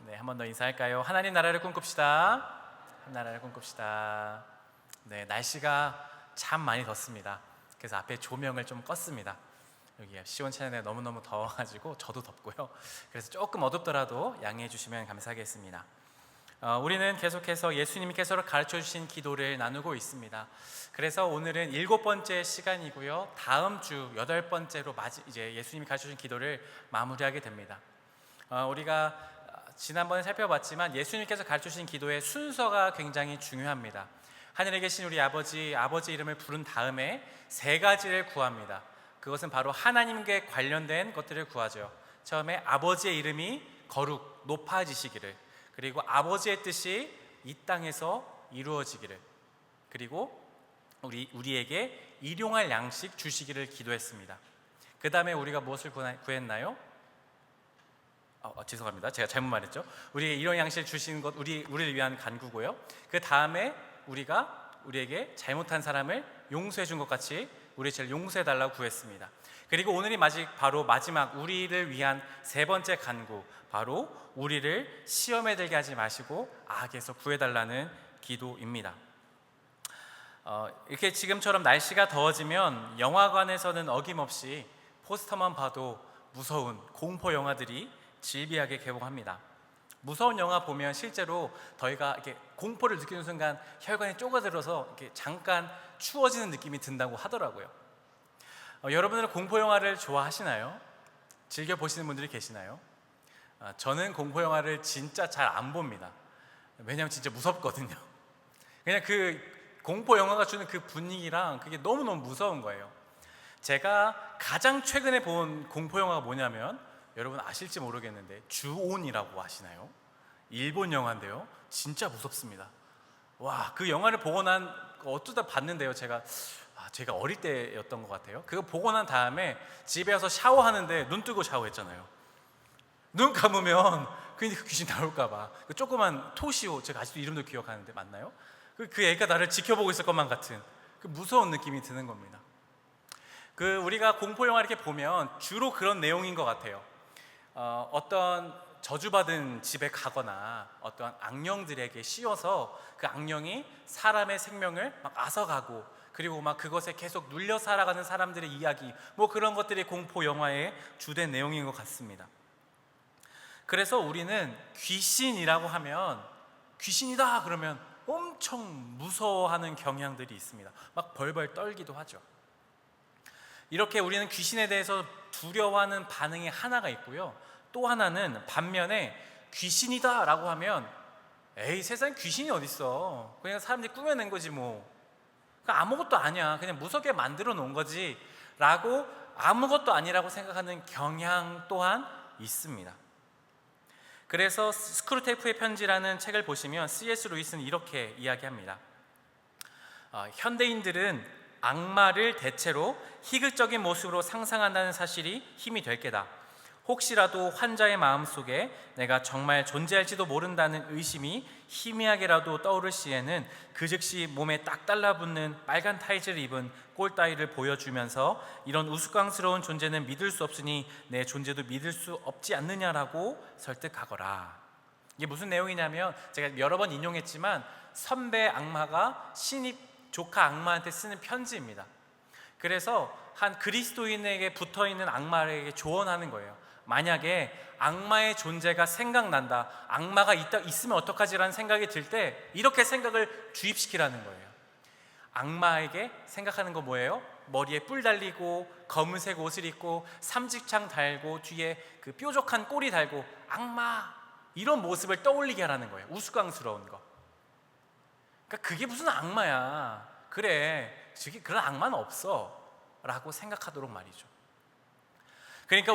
네, 한 번 더 인사할까요? 하나님 나라를 꿈꿉시다. 나라를 꿈꿉시다. 네, 날씨가 참 많이 덥습니다. 그래서 앞에 조명을 좀 껐습니다. 여기 시원찮은데 너무너무 더워가지고 저도 덥고요. 그래서 조금 어둡더라도 양해해 주시면 감사하겠습니다. 우리는 계속해서 예수님께서 가르쳐 주신 기도를 나누고 있습니다. 그래서 오늘은 7번째 시간이고요. 다음 주 8번째로 이제 예수님이 가르쳐 주신 기도를 마무리하게 됩니다. 우리가 지난번에 살펴봤지만 예수님께서 가르쳐 주신 기도의 순서가 굉장히 중요합니다. 하늘에 계신 우리 아버지 이름을 부른 다음에 3가지를 구합니다. 그것은 바로 하나님께 관련된 것들을 구하죠. 처음에 아버지의 이름이 거룩 높아지시기를, 그리고 아버지의 뜻이 이 땅에서 이루어지기를, 그리고 우리에게 일용할 양식 주시기를 기도했습니다. 그 다음에 우리가 무엇을 구했나요? 죄송합니다. 제가 잘못 말했죠. 우리에게 일용 양식 주신 것 우리를 위한 간구고요. 그 다음에 우리에게 잘못한 사람을 용서해 준 것 같이 우리 죄를 용서해 달라고 구했습니다. 그리고 오늘이 바로 마지막 우리를 위한 3번째 간구, 바로 우리를 시험에 들게 하지 마시고 악에서 구해달라는 기도입니다. 이렇게 지금처럼 날씨가 더워지면 영화관에서는 어김없이 포스터만 봐도 무서운 공포 영화들이 질비하게 개봉합니다. 무서운 영화 보면 실제로 저희가 이렇게 공포를 느끼는 순간 혈관이 쪼그라들어서 이렇게 잠깐 추워지는 느낌이 든다고 하더라고요. 여러분들은 공포 영화를 좋아하시나요? 즐겨 보시는 분들이 계시나요? 저는 공포 영화를 진짜 잘 안 봅니다. 왜냐하면 진짜 무섭거든요. 그냥 그 공포 영화가 주는 그 분위기랑 그게 너무너무 무서운 거예요. 제가 가장 최근에 본 공포 영화가 뭐냐면, 여러분 아실지 모르겠는데 주온이라고 아시나요? 일본 영화인데요, 진짜 무섭습니다. 와, 그 영화를 보고 난 어쩌다 봤는데요, 제가 어릴 때였던 것 같아요. 그거 보고 난 다음에 집에 와서 샤워하는데 눈 뜨고 샤워했잖아요. 눈 감으면 괜히 그 귀신 나올까 봐 그 조그만 토시오, 제가 아직도 이름도 기억하는데, 맞나요? 그 애가 나를 지켜보고 있을 것만 같은 그 무서운 느낌이 드는 겁니다. 우리가 공포 영화 이렇게 보면 주로 그런 내용인 것 같아요. 어떤 저주받은 집에 가거나 어떤 악령들에게 씌워서 그 악령이 사람의 생명을 막 앗아가고, 그리고 막 그것에 계속 눌려 살아가는 사람들의 이야기, 그런 것들이 공포 영화의 주된 내용인 것 같습니다. 그래서 우리는 귀신이라고 하면, 귀신이다 그러면 엄청 무서워하는 경향들이 있습니다. 막 벌벌 떨기도 하죠. 이렇게 우리는 귀신에 대해서 두려워하는 반응이 하나가 있고요. 또 하나는 반면에 귀신이다 라고 하면, 에이, 세상에 귀신이 어딨어, 그냥 사람들이 꾸며낸 거지 그러니까 아무것도 아니야, 그냥 무섭게 만들어 놓은 거지 라고 아무것도 아니라고 생각하는 경향 또한 있습니다. 그래서 스크루테이프의 편지라는 책을 보시면 C.S. 루이스는 이렇게 이야기합니다. 현대인들은 악마를 대체로 희극적인 모습으로 상상한다는 사실이 힘이 될 게다. 혹시라도 환자의 마음속에 내가 정말 존재할지도 모른다는 의심이 희미하게라도 떠오를 시에는 그 즉시 몸에 딱 달라붙는 빨간 타이즈를 입은 꼴따위를 보여주면서 이런 우스꽝스러운 존재는 믿을 수 없으니 내 존재도 믿을 수 없지 않느냐라고 설득하거라. 이게 무슨 내용이냐면, 제가 여러 번 인용했지만 선배 악마가 신입 조카 악마한테 쓰는 편지입니다. 그래서 한 그리스도인에게 붙어있는 악마에게 조언하는 거예요. 만약에 악마의 존재가 생각난다, 악마가 있으면 어떡하지라는 생각이 들 때 이렇게 생각을 주입시키라는 거예요. 악마에게 생각하는 거 뭐예요? 머리에 뿔 달리고 검은색 옷을 입고 삼직창 달고 뒤에 그 뾰족한 꼬리 달고 악마, 이런 모습을 떠올리게 하라는 거예요. 우스꽝스러운 거. 그러니까 그게 무슨 악마야, 그래, 그런 악마는 없어 라고 생각하도록 말이죠. 그러니까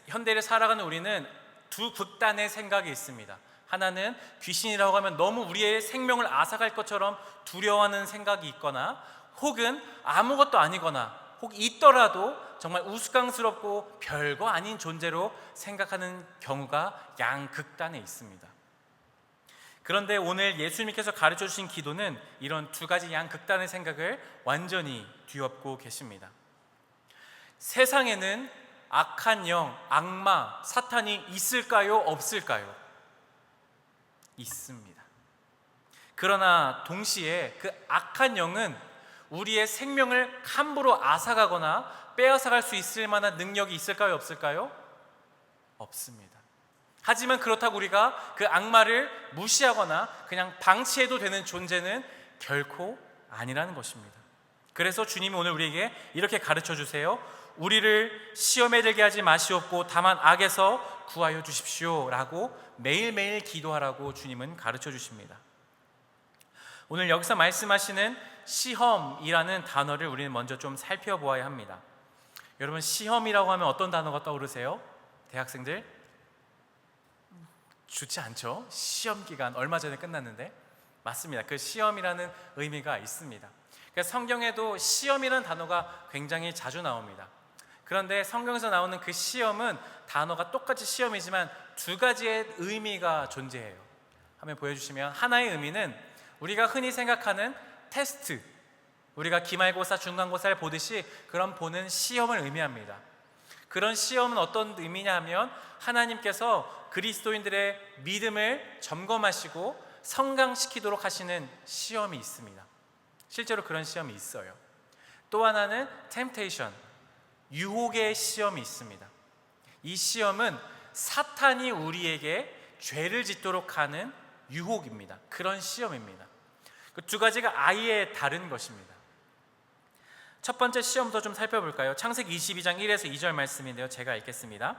현대를 살아가는 우리는 두 극단의 생각이 있습니다. 하나는 귀신이라고 하면 너무 우리의 생명을 앗아갈 것처럼 두려워하는 생각이 있거나, 혹은 아무것도 아니거나, 혹 있더라도 정말 우스꽝스럽고 별거 아닌 존재로 생각하는 경우가 양극단에 있습니다. 그런데 오늘 예수님께서 가르쳐 주신 기도는 이런 두 가지 양극단의 생각을 완전히 뒤엎고 계십니다. 세상에는 악한 영, 악마, 사탄이 있을까요? 없을까요? 있습니다. 그러나 동시에 그 악한 영은 우리의 생명을 함부로 앗아가거나 빼앗아갈 수 있을 만한 능력이 있을까요? 없을까요? 없습니다. 하지만 그렇다고 우리가 그 악마를 무시하거나 그냥 방치해도 되는 존재는 결코 아니라는 것입니다. 그래서 주님이 오늘 우리에게 이렇게 가르쳐 주세요. 우리를 시험에 들게 하지 마시옵고 다만 악에서 구하여 주십시오 라고 매일매일 기도하라고 주님은 가르쳐 주십니다. 오늘 여기서 말씀하시는 시험이라는 단어를 우리는 먼저 좀 살펴보아야 합니다. 여러분, 시험이라고 하면 어떤 단어가 떠오르세요? 대학생들? 좋지 않죠? 시험 기간 얼마 전에 끝났는데. 맞습니다. 그 시험이라는 의미가 있습니다. 그러니까 성경에도 시험이라는 단어가 굉장히 자주 나옵니다. 그런데 성경에서 나오는 그 시험은 단어가 똑같이 시험이지만 두 가지의 의미가 존재해요. 화면 보여주시면, 하나의 의미는 우리가 흔히 생각하는 테스트, 우리가 기말고사, 중간고사를 보듯이 그런 보는 시험을 의미합니다. 그런 시험은 어떤 의미냐면 하나님께서 그리스도인들의 믿음을 점검하시고 성강시키도록 하시는 시험이 있습니다. 실제로 그런 시험이 있어요. 또 하나는 temptation, 유혹의 시험이 있습니다. 이 시험은 사탄이 우리에게 죄를 짓도록 하는 유혹입니다. 그런 시험입니다. 그 두 가지가 아예 다른 것입니다. 첫 번째 시험부터 좀 살펴볼까요? 창세기 22장 1에서 2절 말씀인데요, 제가 읽겠습니다.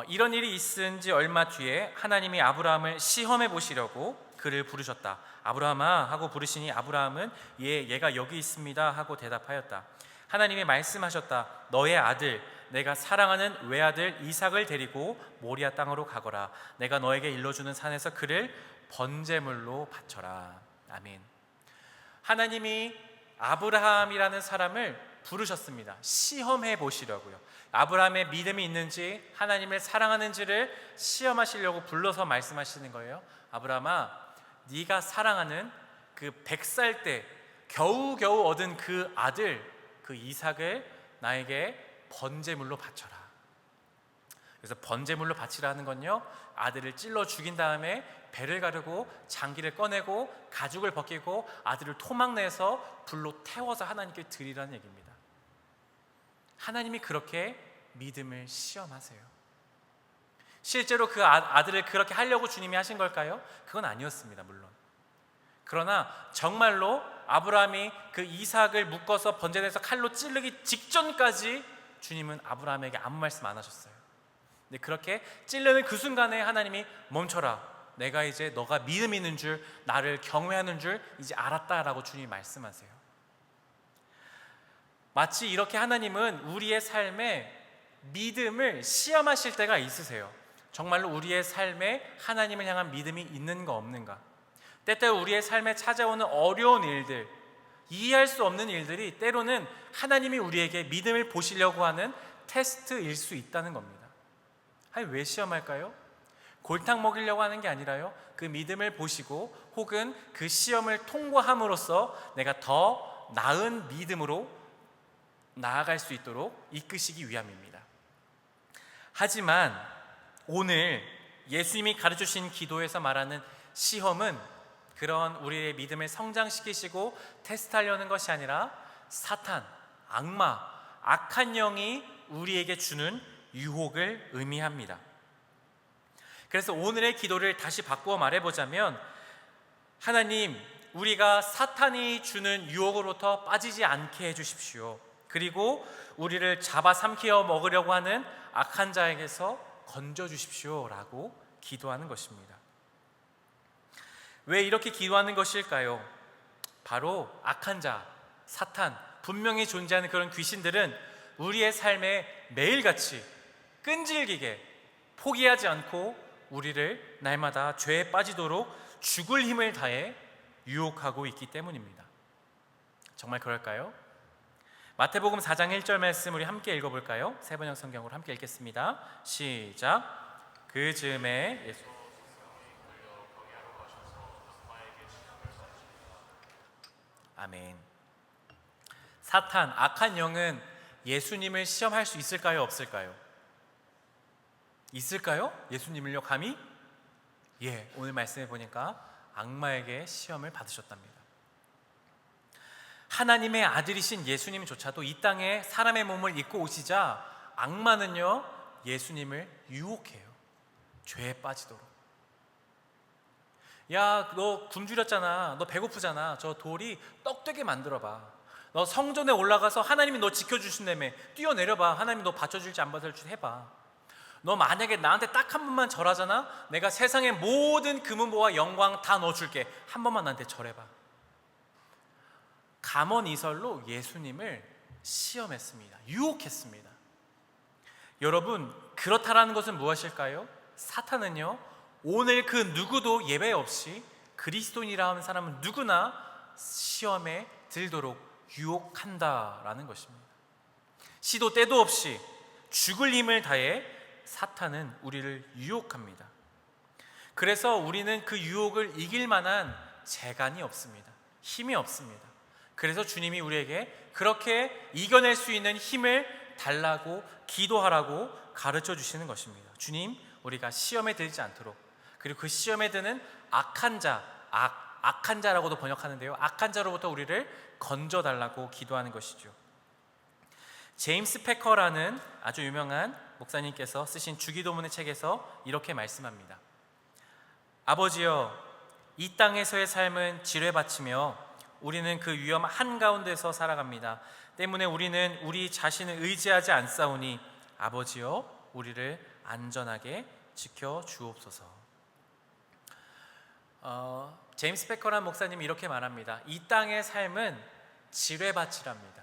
이런 일이 있은 지 얼마 뒤에 하나님이 아브라함을 시험해 보시려고 그를 부르셨다. 아브라함아 하고 부르시니 아브라함은 얘가 여기 있습니다 하고 대답하였다. 하나님이 말씀하셨다. 너의 아들, 내가 사랑하는 외아들 이삭을 데리고 모리아 땅으로 가거라. 내가 너에게 일러주는 산에서 그를 번제물로 바쳐라. 아멘. 하나님이 아브라함이라는 사람을 부르셨습니다. 시험해 보시려고요. 아브라함의 믿음이 있는지, 하나님을 사랑하는지를 시험하시려고 불러서 말씀하시는 거예요. 아브라함아, 네가 사랑하는 그 100살 때 겨우겨우 얻은 그 아들, 그 이삭을 나에게 번제물로 바쳐라. 그래서 번제물로 바치라는 건요, 아들을 찔러 죽인 다음에 배를 가르고 장기를 꺼내고 가죽을 벗기고 아들을 토막내서 불로 태워서 하나님께 드리라는 얘기입니다. 하나님이 그렇게 믿음을 시험하세요. 실제로 그 아들을 그렇게 하려고 주님이 하신 걸까요? 그건 아니었습니다, 물론. 그러나 정말로 아브라함이 그 이삭을 묶어서 번제에서 칼로 찌르기 직전까지 주님은 아브라함에게 아무 말씀 안 하셨어요. 근데 그렇게 찔르는 그 순간에 하나님이 멈춰라. 내가 이제 너가 믿음 있는 줄, 나를 경외하는 줄 이제 알았다라고 주님이 말씀하세요. 마치 이렇게 하나님은 우리의 삶에 믿음을 시험하실 때가 있으세요. 정말로 우리의 삶에 하나님을 향한 믿음이 있는가 없는가, 때때로 우리의 삶에 찾아오는 어려운 일들, 이해할 수 없는 일들이 때로는 하나님이 우리에게 믿음을 보시려고 하는 테스트일 수 있다는 겁니다. 아니, 왜 시험할까요? 골탕 먹이려고 하는 게 아니라요, 그 믿음을 보시고 혹은 그 시험을 통과함으로써 내가 더 나은 믿음으로 나아갈 수 있도록 이끄시기 위함입니다. 하지만 오늘 예수님이 가르쳐주신 기도에서 말하는 시험은 그런 우리의 믿음을 성장시키시고 테스트하려는 것이 아니라 사탄, 악마, 악한 영이 우리에게 주는 유혹을 의미합니다. 그래서 오늘의 기도를 다시 바꾸어 말해보자면, 하나님, 우리가 사탄이 주는 유혹으로부터 빠지지 않게 해주십시오. 그리고 우리를 잡아삼켜 먹으려고 하는 악한 자에게서 건져주십시오 라고 기도하는 것입니다. 왜 이렇게 기도하는 것일까요? 바로 악한 자, 사탄, 분명히 존재하는 그런 귀신들은 우리의 삶에 매일같이 끈질기게 포기하지 않고 우리를 날마다 죄에 빠지도록 죽을 힘을 다해 유혹하고 있기 때문입니다. 정말 그럴까요? 마태복음 4장 1절 말씀 우리 함께 읽어볼까요? 세번역 성경으로 함께 읽겠습니다. 시작. 그 즈음에 예수 아멘. 사탄, 악한 영은 예수님을 시험할 수 있을까요? 없을까요? 있을까요? 예수님을요, 감히? 예, 오늘 말씀해 보니까 악마에게 시험을 받으셨답니다. 하나님의 아들이신 예수님조차도 이 땅에 사람의 몸을 입고 오시자 악마는요 예수님을 유혹해요. 죄에 빠지도록. 야, 너 굶주렸잖아. 너 배고프잖아. 저 돌이 떡 되게 만들어봐. 너 성전에 올라가서 하나님이 너 지켜주신다며 뛰어내려봐. 하나님이 너 받쳐줄지 안 받쳐줄지 해봐. 너 만약에 나한테 딱 한 번만 절하잖아. 내가 세상의 모든 금은보와 영광 다 넣어줄게. 한 번만 나한테 절해봐. 감언이설로 예수님을 시험했습니다. 유혹했습니다. 여러분, 그렇다라는 것은 무엇일까요? 사탄은요 오늘 그 누구도 예외 없이 그리스도인이라 하는 사람은 누구나 시험에 들도록 유혹한다라는 것입니다. 시도 때도 없이 죽을 힘을 다해 사탄은 우리를 유혹합니다. 그래서 우리는 그 유혹을 이길 만한 재간이 없습니다. 힘이 없습니다. 그래서 주님이 우리에게 그렇게 이겨낼 수 있는 힘을 달라고 기도하라고 가르쳐 주시는 것입니다. 주님, 우리가 시험에 들지 않도록, 그리고 그 시험에 드는 악한 자, 악한 자라고도 번역하는데요, 악한 자로부터 우리를 건져달라고 기도하는 것이죠. 제임스 패커라는 아주 유명한 목사님께서 쓰신 주기도문의 책에서 이렇게 말씀합니다. 아버지여, 이 땅에서의 삶은 지뢰밭이며 우리는 그 위험 한가운데서 살아갑니다. 때문에 우리는 우리 자신을 의지하지 않사오니 아버지여 우리를 안전하게 지켜 주옵소서. 제임스 패커라는 목사님이 이렇게 말합니다. 이 땅의 삶은 지뢰밭이랍니다.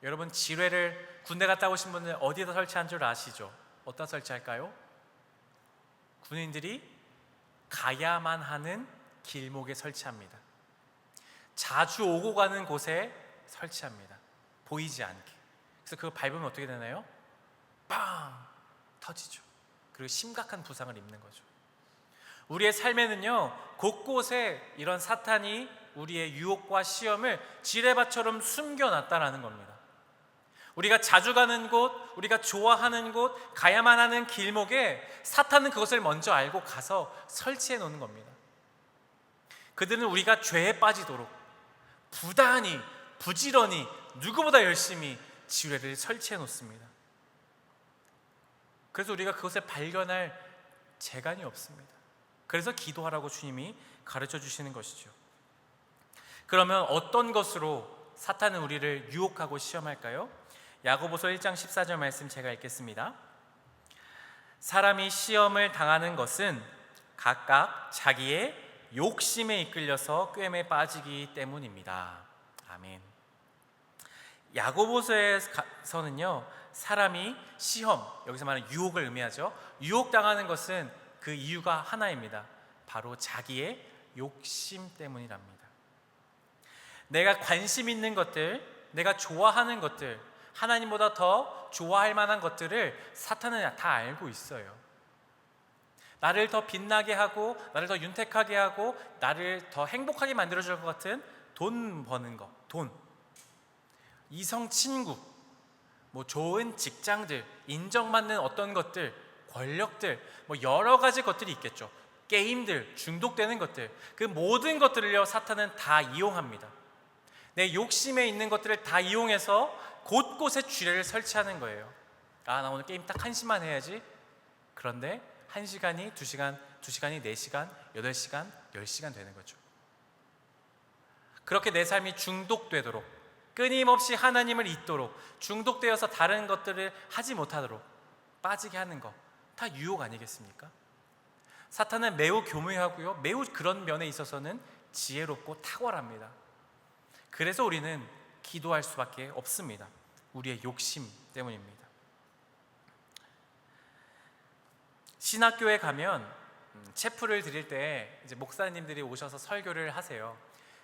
여러분, 지뢰를 군대 갔다 오신 분들 어디에다 설치한 줄 아시죠? 어디다 설치할까요? 군인들이 가야만 하는 길목에 설치합니다. 자주 오고 가는 곳에 설치합니다. 보이지 않게. 그래서 그거 밟으면 어떻게 되나요? 빵! 터지죠. 그리고 심각한 부상을 입는 거죠. 우리의 삶에는요 곳곳에 이런 사탄이 우리의 유혹과 시험을 지뢰밭처럼 숨겨놨다라는 겁니다. 우리가 자주 가는 곳, 우리가 좋아하는 곳, 가야만 하는 길목에 사탄은 그것을 먼저 알고 가서 설치해 놓는 겁니다. 그들은 우리가 죄에 빠지도록 부단히, 부지런히, 누구보다 열심히 지뢰를 설치해 놓습니다. 그래서 우리가 그것을 발견할 재간이 없습니다. 그래서 기도하라고 주님이 가르쳐 주시는 것이죠. 그러면 어떤 것으로 사탄은 우리를 유혹하고 시험할까요? 야고보서 1장 14절 말씀 제가 읽겠습니다. 사람이 시험을 당하는 것은 각각 자기의 욕심에 이끌려서 꿰매 빠지기 때문입니다. 아멘. 야고보서에서는요 사람이 시험, 여기서 말하는 유혹을 의미하죠. 유혹당하는 것은 그 이유가 하나입니다. 바로 자기의 욕심 때문이랍니다. 내가 관심 있는 것들, 내가 좋아하는 것들, 하나님보다 더 좋아할 만한 것들을 사탄은 다 알고 있어요. 나를 더 빛나게 하고, 나를 더 윤택하게 하고, 나를 더 행복하게 만들어줄 것 같은 돈 버는 거, 돈, 이성 친구, 뭐 좋은 직장들, 인정받는 어떤 것들, 권력들, 뭐 여러 가지 것들이 있겠죠. 게임들, 중독되는 것들, 그 모든 것들을요 사탄은 다 이용합니다. 내 욕심에 있는 것들을 다 이용해서 곳곳에 지뢰를 설치하는 거예요. 아, 나 오늘 게임 딱 1시만 해야지. 그런데 1시간이 2시간, 2시간이 4시간, 8시간, 10시간 되는 거죠. 그렇게 내 삶이 중독되도록, 끊임없이 하나님을 잊도록, 중독되어서 다른 것들을 하지 못하도록 빠지게 하는 거, 다 유혹 아니겠습니까? 사탄은 매우 교묘하고요, 매우 그런 면에 있어서는 지혜롭고 탁월합니다. 그래서 우리는 기도할 수밖에 없습니다. 우리의 욕심 때문입니다. 신학교에 가면 체프를 드릴 때 이제 목사님들이 오셔서 설교를 하세요.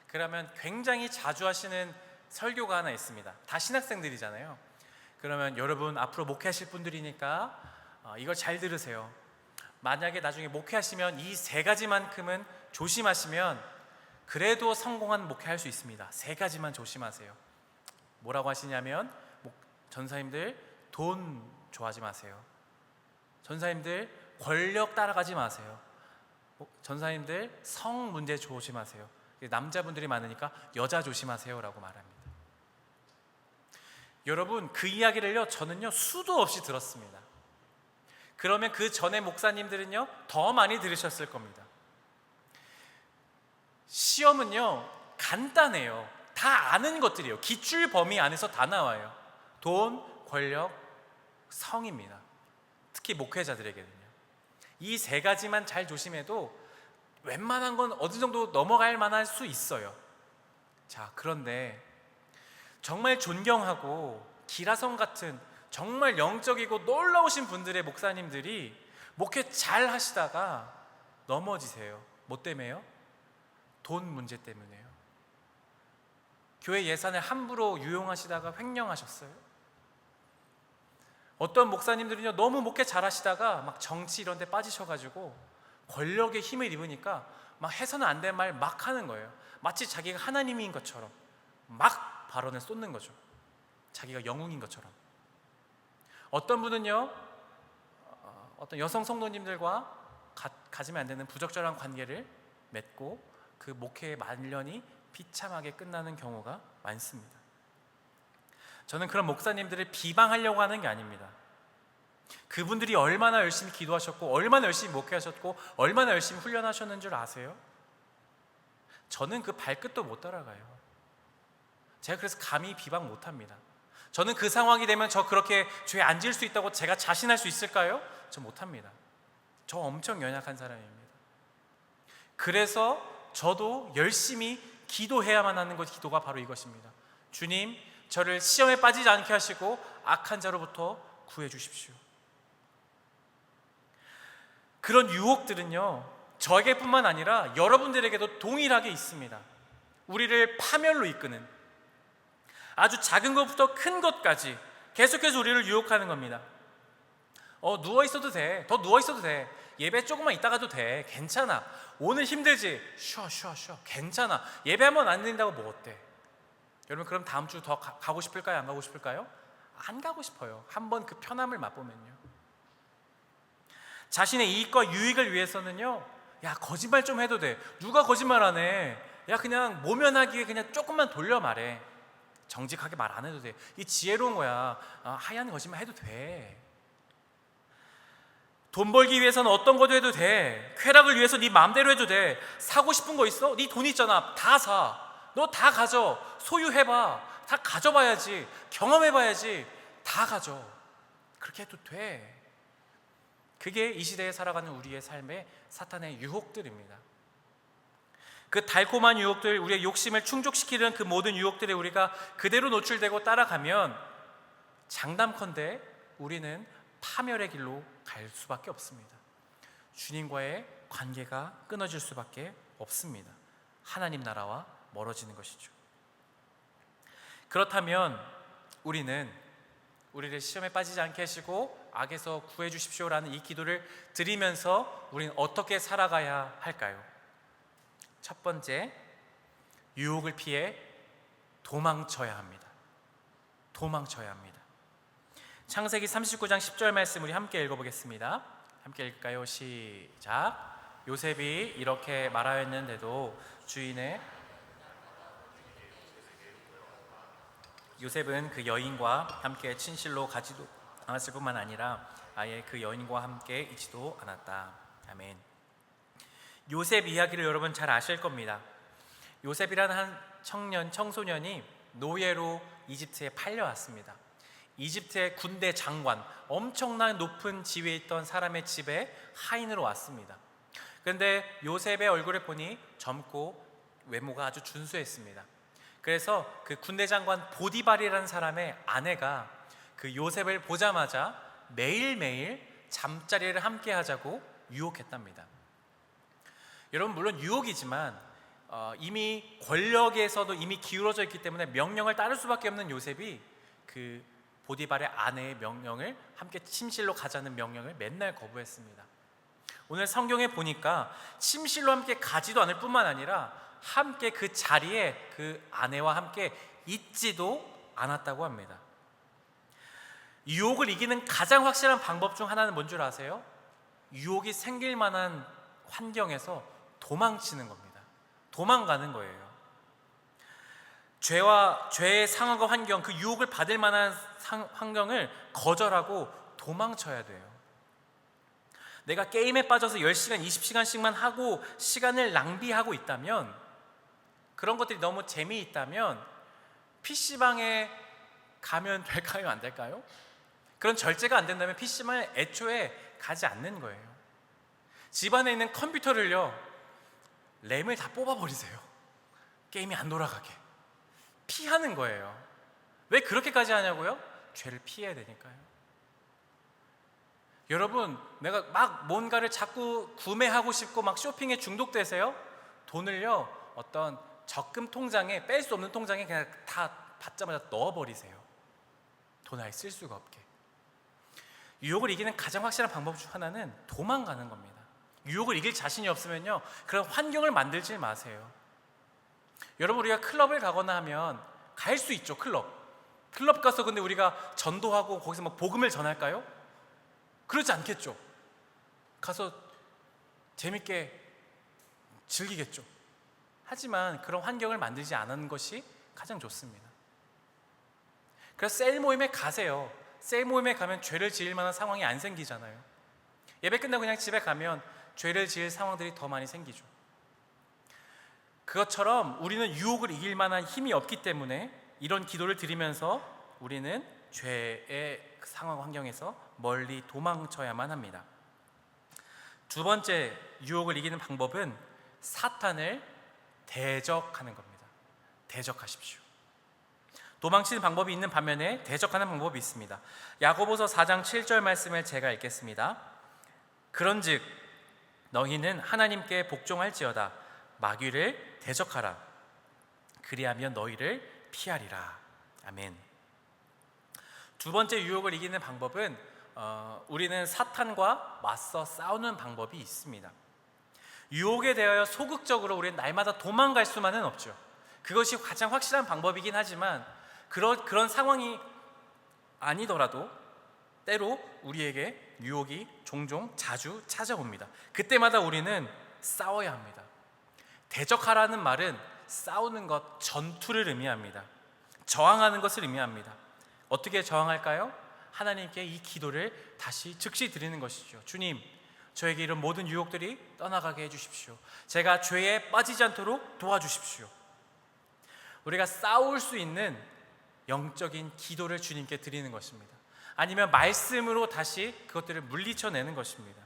그러면 굉장히 자주 하시는 설교가 하나 있습니다. 다 신학생들이잖아요. 그러면 여러분 앞으로 목회하실 분들이니까 이걸 잘 들으세요. 만약에 나중에 목회하시면 이 3가지만큼은 조심하시면 그래도 성공한 목회할 수 있습니다. 3가지만 조심하세요. 뭐라고 하시냐면, 전사님들 돈 좋아하지 마세요. 전사님들 권력 따라가지 마세요. 전사님들 성 문제 조심하세요. 남자분들이 많으니까 여자 조심하세요라고 말합니다. 여러분, 그 이야기를요 저는요 수도 없이 들었습니다. 그러면 그 전에 목사님들은요 더 많이 들으셨을 겁니다. 시험은요 간단해요. 다 아는 것들이에요. 기출 범위 안에서 다 나와요. 돈, 권력, 성입니다. 특히 목회자들에게는요. 이 세 가지만 잘 조심해도 웬만한 건 어느 정도 넘어갈 만할 수 있어요. 자, 그런데 정말 존경하고 기라성 같은 정말 영적이고 놀라우신 분들의 목사님들이 목회 잘 하시다가 넘어지세요. 뭐 때문에요? 돈 문제 때문에요. 교회 예산을 함부로 유용하시다가 횡령하셨어요. 어떤 목사님들은요 너무 목회 잘 하시다가 막 정치 이런 데 빠지셔가지고 권력의 힘을 입으니까 막 해서는 안 될 말 막 하는 거예요. 마치 자기가 하나님인 것처럼 막 발언을 쏟는 거죠. 자기가 영웅인 것처럼. 어떤 분은요 어떤 여성 성도님들과 가지면 안 되는 부적절한 관계를 맺고 그 목회의 말년이 비참하게 끝나는 경우가 많습니다. 저는 그런 목사님들을 비방하려고 하는 게 아닙니다. 그분들이 얼마나 열심히 기도하셨고 얼마나 열심히 목회하셨고 얼마나 열심히 훈련하셨는 줄 아세요? 저는 그 발끝도 못 따라가요. 제가 그래서 감히 비방 못합니다. 저는 그 상황이 되면 저 그렇게 죄에 앉을 수 있다고 제가 자신할 수 있을까요? 저 못합니다. 저 엄청 연약한 사람입니다. 그래서 저도 열심히 기도해야만 하는 것, 기도가 바로 이것입니다. 주님, 저를 시험에 빠지지 않게 하시고 악한 자로부터 구해 주십시오. 그런 유혹들은요 저에게뿐만 아니라 여러분들에게도 동일하게 있습니다. 우리를 파멸로 이끄는, 아주 작은 것부터 큰 것까지 계속해서 우리를 유혹하는 겁니다. 누워 있어도 돼. 더 누워 있어도 돼. 예배 조금만 있다가도 돼. 괜찮아. 오늘 힘들지? 쉬어. 괜찮아. 예배 한번 안 드린다고 뭐 어때? 여러분, 그럼 다음 주 더 가고 싶을까요? 안 가고 싶을까요? 안 가고 싶어요. 한번 그 편함을 맛보면요. 자신의 이익과 유익을 위해서는요, 야, 거짓말 좀 해도 돼. 누가 거짓말 안 해? 야, 그냥 모면하기에 그냥 조금만 돌려 말해. 정직하게 말 안 해도 돼. 이 지혜로운 거야. 하얀 거짓말 해도 돼. 돈 벌기 위해서는 어떤 것도 해도 돼. 쾌락을 위해서 네 마음대로 해도 돼. 사고 싶은 거 있어? 네 돈 있잖아. 다 사. 너 다 가져. 소유해봐. 다 가져봐야지. 경험해봐야지. 다 가져. 그렇게 해도 돼. 그게 이 시대에 살아가는 우리의 삶의 사탄의 유혹들입니다. 그 달콤한 유혹들, 우리의 욕심을 충족시키는 그 모든 유혹들에 우리가 그대로 노출되고 따라가면 장담컨대 우리는 파멸의 길로 갈 수밖에 없습니다. 주님과의 관계가 끊어질 수밖에 없습니다. 하나님 나라와 멀어지는 것이죠. 그렇다면 우리는 우리를 시험에 빠지지 않게 하시고 악에서 구해 주십시오라는 이 기도를 드리면서 우리는 어떻게 살아가야 할까요? 첫 번째, 유혹을 피해 도망쳐야 합니다. 도망쳐야 합니다. 창세기 39장 10절 말씀 우리 함께 읽어보겠습니다. 함께 읽을까요? 시작. 요셉이 이렇게 말하였는데도 요셉은 그 여인과 함께 친실로 가지도 않았을 뿐만 아니라 아예 그 여인과 함께 있지도 않았다. 아멘. 요셉 이야기를 여러분 잘 아실 겁니다. 요셉이라는 한 청소년이 노예로 이집트에 팔려왔습니다. 이집트의 군대 장관, 엄청난 높은 지위에 있던 사람의 집에 하인으로 왔습니다. 그런데 요셉의 얼굴을 보니 젊고 외모가 아주 준수했습니다. 그래서 그 군대 장관 보디발이라는 사람의 아내가 그 요셉을 보자마자 매일매일 잠자리를 함께 하자고 유혹했답니다. 여러분, 물론 유혹이지만 이미 권력에서도 이미 기울어져 있기 때문에 명령을 따를 수밖에 없는 요셉이 그 보디발의 아내의 명령을, 함께 침실로 가자는 명령을 맨날 거부했습니다. 오늘 성경에 보니까 침실로 함께 가지도 않을 뿐만 아니라 함께 그 자리에 그 아내와 함께 있지도 않았다고 합니다. 유혹을 이기는 가장 확실한 방법 중 하나는 뭔 줄 아세요? 유혹이 생길 만한 환경에서 도망치는 겁니다. 도망가는 거예요. 죄의 상황과 환경, 그 유혹을 받을 만한 환경을 거절하고 도망쳐야 돼요. 내가 게임에 빠져서 10시간, 20시간씩만 하고 시간을 낭비하고 있다면, 그런 것들이 너무 재미있다면 PC방에 가면 될까요? 안 될까요? 그런 절제가 안 된다면 PC방에 애초에 가지 않는 거예요. 집안에 있는 컴퓨터를요, 램을 다 뽑아버리세요. 게임이 안 돌아가게. 피하는 거예요. 왜 그렇게까지 하냐고요? 죄를 피해야 되니까요. 여러분, 내가 막 뭔가를 자꾸 구매하고 싶고 막 쇼핑에 중독되세요? 돈을요, 어떤 적금 통장에, 뺄 수 없는 통장에 그냥 다 받자마자 넣어버리세요. 돈 아예 쓸 수가 없게. 유혹을 이기는 가장 확실한 방법 중 하나는 도망가는 겁니다. 유혹을 이길 자신이 없으면요, 그런 환경을 만들지 마세요. 여러분, 우리가 클럽을 가거나 하면 갈 수 있죠. 클럽 가서 근데 우리가 전도하고 거기서 막 복음을 전할까요? 그러지 않겠죠. 가서 재밌게 즐기겠죠. 하지만 그런 환경을 만들지 않은 것이 가장 좋습니다. 그래서 셀 모임에 가세요. 셀 모임에 가면 죄를 지을 만한 상황이 안 생기잖아요. 예배 끝나고 그냥 집에 가면 죄를 지을 상황들이 더 많이 생기죠. 그것처럼 우리는 유혹을 이길 만한 힘이 없기 때문에 이런 기도를 드리면서 우리는 죄의 상황 환경에서 멀리 도망쳐야만 합니다. 두 번째 유혹을 이기는 방법은 사탄을 대적하는 겁니다. 대적하십시오. 도망치는 방법이 있는 반면에 대적하는 방법이 있습니다. 야고보서 4장 7절 말씀을 제가 읽겠습니다. 그런즉 너희는 하나님께 복종할지어다. 마귀를 대적하라. 그리하면 너희를 피하리라. 아멘. 두 번째 유혹을 이기는 방법은 우리는 사탄과 맞서 싸우는 방법이 있습니다. 유혹에 대하여 소극적으로 우리는 날마다 도망갈 수만은 없죠. 그것이 가장 확실한 방법이긴 하지만 그런 상황이 아니더라도 때로 우리에게 유혹이 종종 자주 찾아옵니다. 그때마다 우리는 싸워야 합니다. 대적하라는 말은 싸우는 것, 전투를 의미합니다. 저항하는 것을 의미합니다. 어떻게 저항할까요? 하나님께 이 기도를 다시 즉시 드리는 것이죠. 주님, 저에게 이런 모든 유혹들이 떠나가게 해주십시오. 제가 죄에 빠지지 않도록 도와주십시오. 우리가 싸울 수 있는 영적인 기도를 주님께 드리는 것입니다. 아니면 말씀으로 다시 그것들을 물리쳐내는 것입니다.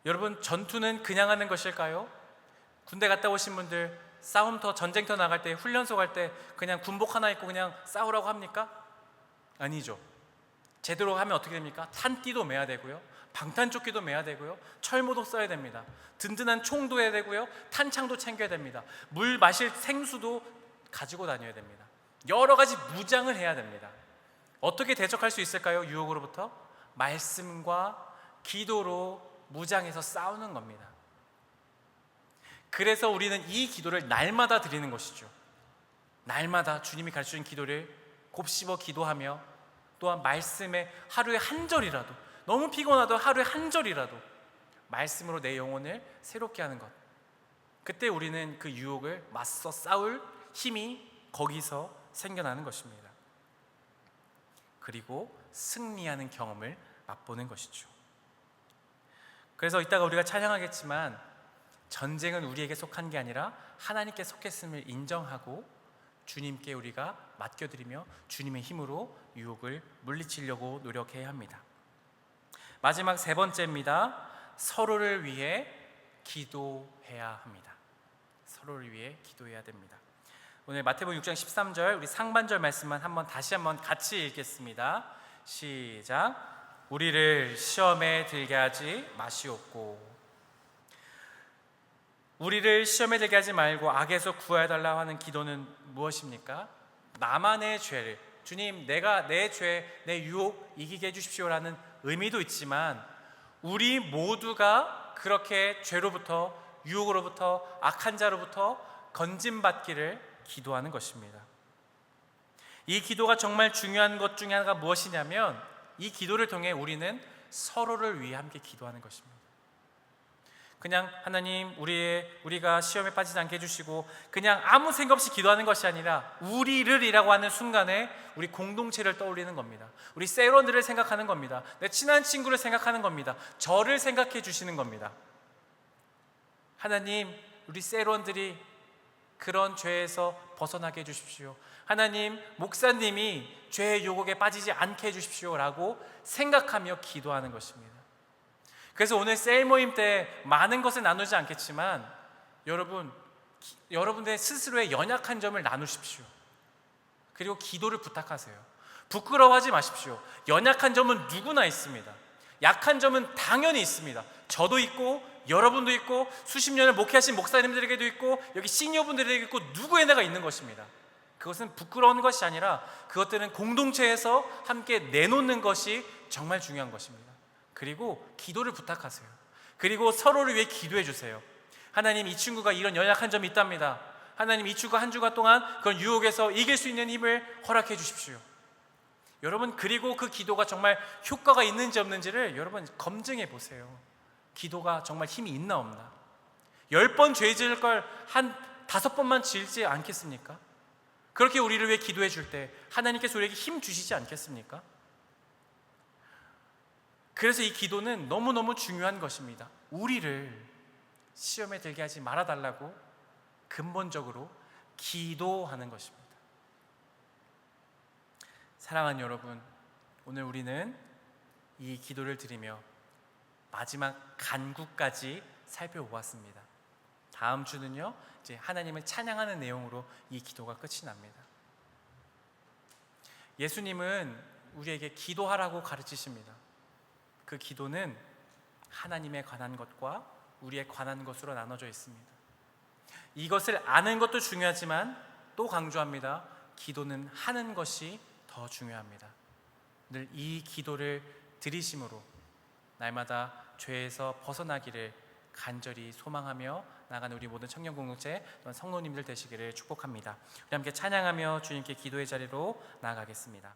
여러분, 전투는 그냥 하는 것일까요? 군대 갔다 오신 분들 싸움터, 전쟁터 나갈 때, 훈련소 갈 때 그냥 군복 하나 입고 그냥 싸우라고 합니까? 아니죠. 제대로 하면 어떻게 됩니까? 탄띠도 매야 되고요, 방탄조끼도 매야 되고요, 철모도 써야 됩니다. 든든한 총도 해야 되고요, 탄창도 챙겨야 됩니다. 물 마실 생수도 가지고 다녀야 됩니다. 여러 가지 무장을 해야 됩니다. 어떻게 대적할 수 있을까요? 유혹으로부터 말씀과 기도로 무장해서 싸우는 겁니다. 그래서 우리는 이 기도를 날마다 드리는 것이죠. 날마다 주님이 가르쳐준 기도를 곱씹어 기도하며, 또한 말씀에 하루에 한 절이라도, 너무 피곤하도 하루에 한 절이라도 말씀으로 내 영혼을 새롭게 하는 것. 그때 우리는 그 유혹을 맞서 싸울 힘이 거기서 생겨나는 것입니다. 그리고 승리하는 경험을 맛보는 것이죠. 그래서 이따가 우리가 찬양하겠지만 전쟁은 우리에게 속한 게 아니라 하나님께 속했음을 인정하고 주님께 우리가 맡겨드리며 주님의 힘으로 유혹을 물리치려고 노력해야 합니다. 마지막 세 번째입니다. 서로를 위해 기도해야 합니다. 서로를 위해 기도해야 됩니다. 오늘 마태복음 6장 13절 우리 상반절 말씀만 다시 한번 같이 읽겠습니다. 시작. 우리를 시험에 들게 하지 마시옵고. 우리를 시험에 들게 하지 말고 악에서 구하여달라고 하는 기도는 무엇입니까? 나만의 죄를, 주님, 내가 내 죄, 내 유혹 이기게 해주십시오라는 의미도 있지만 우리 모두가 그렇게 죄로부터, 유혹으로부터, 악한 자로부터 건짐받기를 기도하는 것입니다. 이 기도가 정말 중요한 것 중에 하나가 무엇이냐면 이 기도를 통해 우리는 서로를 위해 함께 기도하는 것입니다. 그냥 하나님 우리가 시험에 빠지지 않게 해주시고 그냥 아무 생각 없이 기도하는 것이 아니라 우리를이라고 하는 순간에 우리 공동체를 떠올리는 겁니다. 우리 세론들을 생각하는 겁니다. 내 친한 친구를 생각하는 겁니다. 저를 생각해 주시는 겁니다. 하나님, 우리 세론들이 그런 죄에서 벗어나게 해주십시오. 하나님, 목사님이 죄의 유혹에 빠지지 않게 해주십시오 라고 생각하며 기도하는 것입니다. 그래서 오늘 셀 모임 때 많은 것을 나누지 않겠지만 여러분들 스스로의 연약한 점을 나누십시오. 그리고 기도를 부탁하세요. 부끄러워하지 마십시오. 연약한 점은 누구나 있습니다. 약한 점은 당연히 있습니다. 저도 있고 여러분도 있고 수십 년을 목회하신 목사님들에게도 있고 여기 시니어분들에게 있고 누구에나가 있는 것입니다. 그것은 부끄러운 것이 아니라 그것들은 공동체에서 함께 내놓는 것이 정말 중요한 것입니다. 그리고 기도를 부탁하세요. 그리고 서로를 위해 기도해 주세요. 하나님, 이 친구가 이런 연약한 점이 있답니다. 하나님, 이 친구가 한 주간 동안 그런 유혹에서 이길 수 있는 힘을 허락해 주십시오. 여러분, 그리고 그 기도가 정말 효과가 있는지 없는지를 여러분 검증해 보세요. 기도가 정말 힘이 있나 없나. 10번 죄 지을 걸 한 5번만 지을지 않겠습니까? 그렇게 우리를 위해 기도해 줄 때 하나님께서 우리에게 힘 주시지 않겠습니까? 그래서 이 기도는 너무너무 중요한 것입니다. 우리를 시험에 들게 하지 말아달라고 근본적으로 기도하는 것입니다. 사랑하는 여러분, 오늘 우리는 이 기도를 드리며 마지막 간구까지 살펴보았습니다. 다음 주는요, 이제 하나님을 찬양하는 내용으로 이 기도가 끝이 납니다. 예수님은 우리에게 기도하라고 가르치십니다. 그 기도는 하나님에 관한 것과 우리에 관한 것으로 나눠져 있습니다. 이것을 아는 것도 중요하지만 또 강조합니다. 기도는 하는 것이 더 중요합니다. 늘 이 기도를 드리심으로 날마다 죄에서 벗어나기를 간절히 소망하며 나가는 우리 모든 청년 공동체 또한 성도님들 되시기를 축복합니다. 우리 함께 찬양하며 주님께 기도의 자리로 나아가겠습니다.